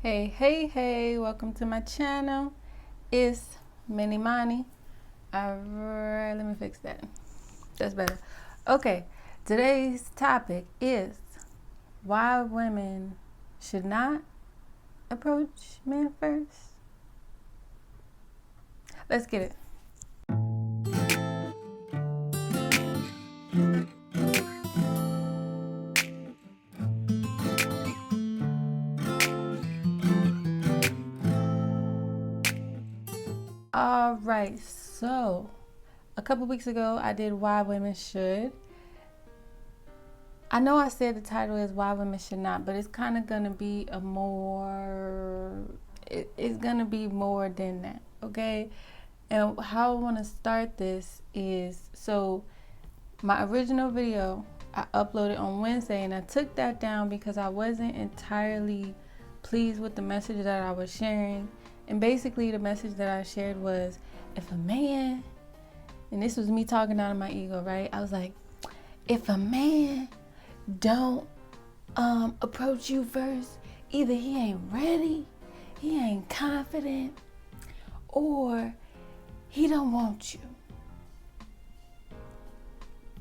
Hey, welcome to my channel. It's Mini Money. Alright, let me fix that. That's better. Okay, today's topic is why women should not approach men first. Let's get it. Alright, so a couple weeks ago I did why women should. I know I said the title is why women should not, but it's kind of gonna be it's gonna be more than that, okay? And how I want to start this is, so my original video I uploaded on Wednesday, and I took that down because I wasn't entirely pleased with the message that I was sharing. And basically the message that I shared was, if a man, and this was me talking out of my ego, right? I was like, if a man don't approach you first, either he ain't ready, he ain't confident, or he don't want you.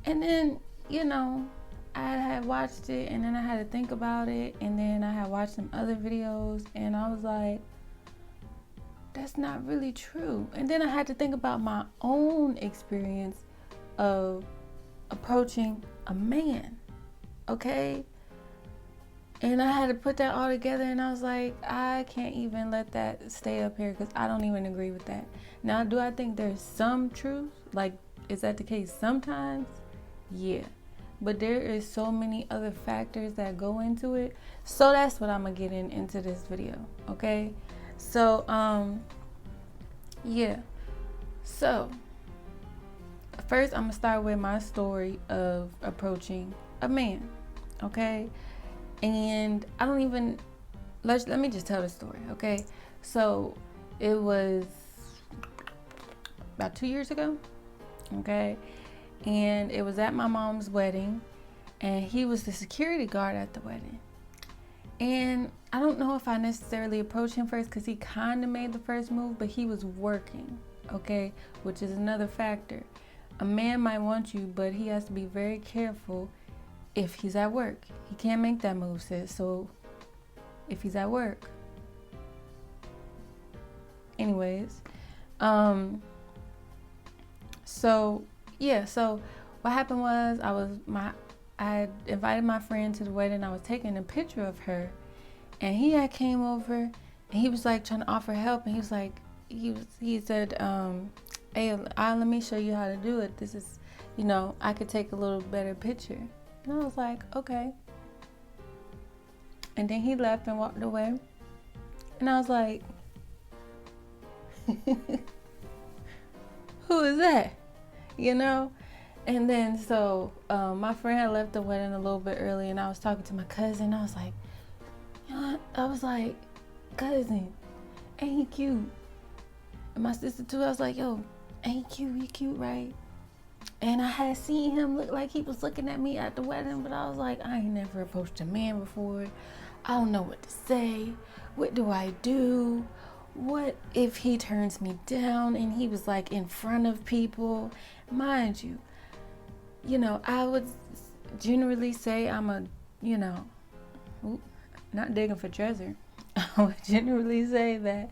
And then, I had watched it, and then I had to think about it, and then I had watched some other videos, and I was like, that's not really true. And then I had to think about my own experience of approaching a man, okay? And I had to put that all together, and I was like, I can't even let that stay up here because I don't even agree with that. Now, do I think there's some truth? Like, is that the case sometimes? Yeah. But there is so many other factors that go into it. So that's what I'm going to get into this video, okay? So, yeah. So, first I'm going to start with my story of approaching a man, okay? And I don't even, let me just tell the story, okay? So, it was about 2 years ago, okay? And it was at my mom's wedding, and he was the security guard at the wedding. And I don't know if I necessarily approached him first because he kind of made the first move, but he was working, okay? Which is another factor. A man might want you, but he has to be very careful if he's at work. He can't make that move, sis. So if he's at work. Anyways, so what happened was I had invited my friend to the wedding. I was taking a picture of her, and he had came over, and he was like trying to offer help, and he was like, he said, hey, let me show you how to do it. This is, I could take a little better picture. And I was like, okay. And then he left and walked away, and I was like, who is that? And then so my friend had left the wedding a little bit early, and I was talking to my cousin. I was like, cousin, ain't he cute? And my sister too. I was like, yo, ain't he cute? He cute, right? And I had seen him look like he was looking at me at the wedding, but I was like, I ain't never approached a man before. I don't know what to say. What do I do? What if he turns me down and he was like in front of people? Mind you, I would generally say I'm a, not digging for treasure. I would generally say that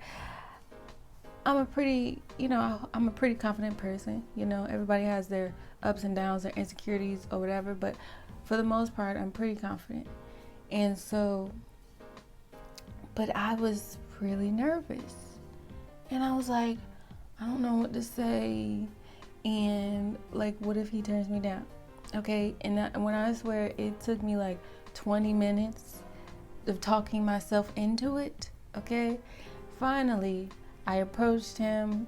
I'm a pretty confident person. Everybody has their ups and downs, their insecurities or whatever, but for the most part, I'm pretty confident. And so, but I was really nervous. And I was like, I don't know what to say. And like, what if he turns me down? Okay. And when I swear it took me like 20 minutes of talking myself into it. Okay. Finally, I approached him.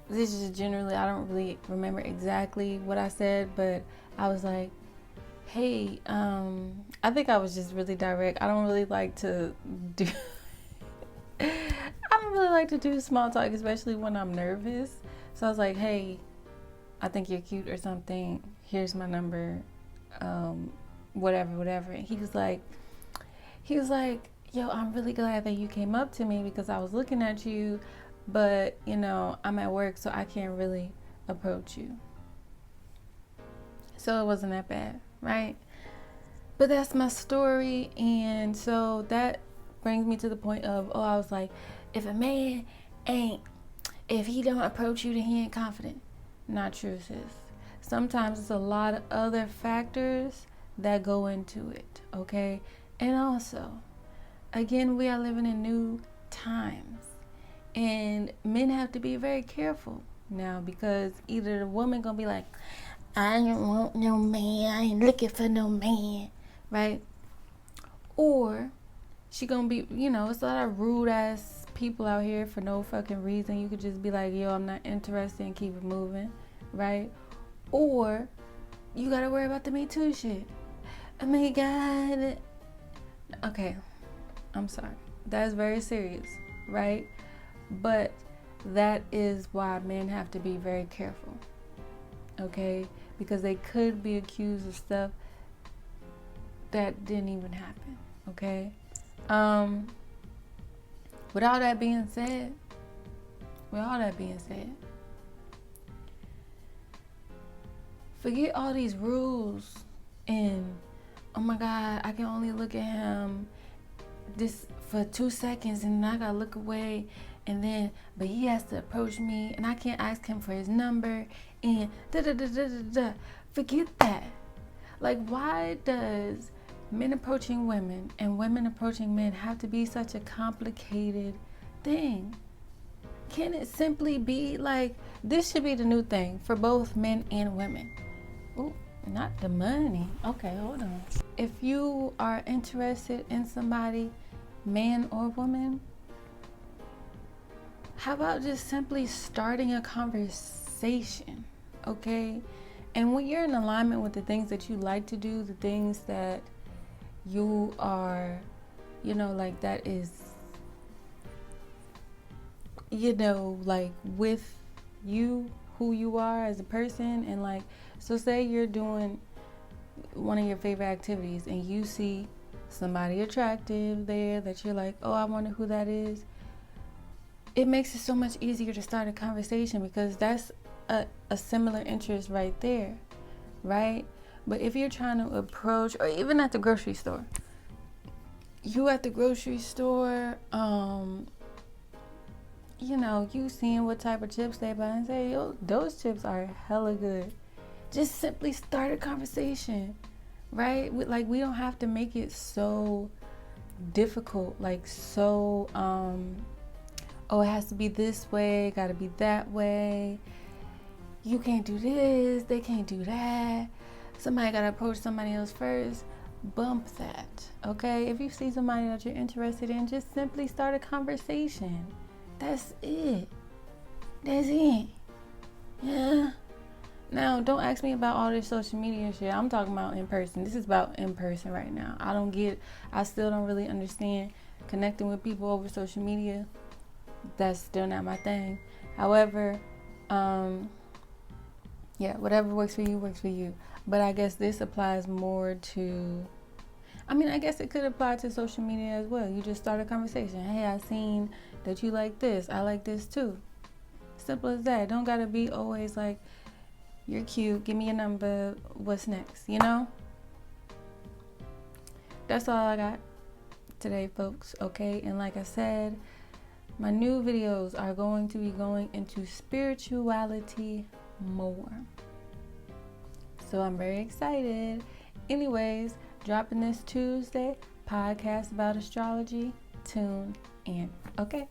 This is generally, I don't really remember exactly what I said, but I was like, hey, I think I was just really direct. I don't really like to do small talk, especially when I'm nervous. So I was like, hey, I think you're cute or something. Here's my number. Whatever. And he was like, yo, I'm really glad that you came up to me because I was looking at you, but, I'm at work, so I can't really approach you. So it wasn't that bad, right? But that's my story. And so that brings me to the point of, I was like, if a man if he don't approach you, then he ain't confident. Not true, sis. Sometimes it's a lot of other factors that go into it, okay? And also, again, we are living in new times. And men have to be very careful now, because either the woman gonna be like, I don't want no man, I ain't looking for no man, right? Or she gonna be, it's a lot of rude ass people out here for no fucking reason. You could just be like, yo, I'm not interested, and keep it moving, right? Or you gotta worry about the Me Too shit. Oh my God. Okay, I'm sorry. That's very serious, right? But that is why men have to be very careful, okay? Because they could be accused of stuff that didn't even happen, okay? With all that being said, forget all these rules and, oh my God, I can only look at him this for 2 seconds and I gotta look away, and then but he has to approach me and I can't ask him for his number and forget that. Like, why does men approaching women and women approaching men have to be such a complicated thing? Can it simply be like, this should be the new thing for both men and women? Ooh, not the money. Okay, hold on. If you are interested in somebody, man or woman, how about just simply starting a conversation, okay? And when you're in alignment with the things that you like to do, the things that you are, like that is, like with you, who you are as a person, and like, so say you're doing one of your favorite activities and you see somebody attractive there that you're like, oh, I wonder who that is. It makes it so much easier to start a conversation because that's a similar interest right there, right? But if you're trying to approach, or even at the grocery store, you you seeing what type of chips they buy and say, yo, those chips are hella good. Just simply start a conversation, right? We don't have to make it so difficult, like so, it has to be this way, gotta be that way. You can't do this, they can't do that. Somebody gotta approach somebody else first. Bump that, okay? If you see somebody that you're interested in, just simply start a conversation. That's it. Yeah. Now, don't ask me about all this social media shit. I'm talking about in person. This is about in person right now. I still don't really understand connecting with people over social media. That's still not my thing. However, whatever works for you, works for you. But I guess this applies more to, I guess it could apply to social media as well. You just start a conversation. Hey, I seen that you like this. I like this too. Simple as that. Don't gotta be always like, you're cute, give me your number, what's next, That's all I got today, folks, okay? And like I said, my new videos are going to be going into spirituality more. So I'm very excited. Anyways, dropping this Tuesday, podcast about astrology. Tune in, okay?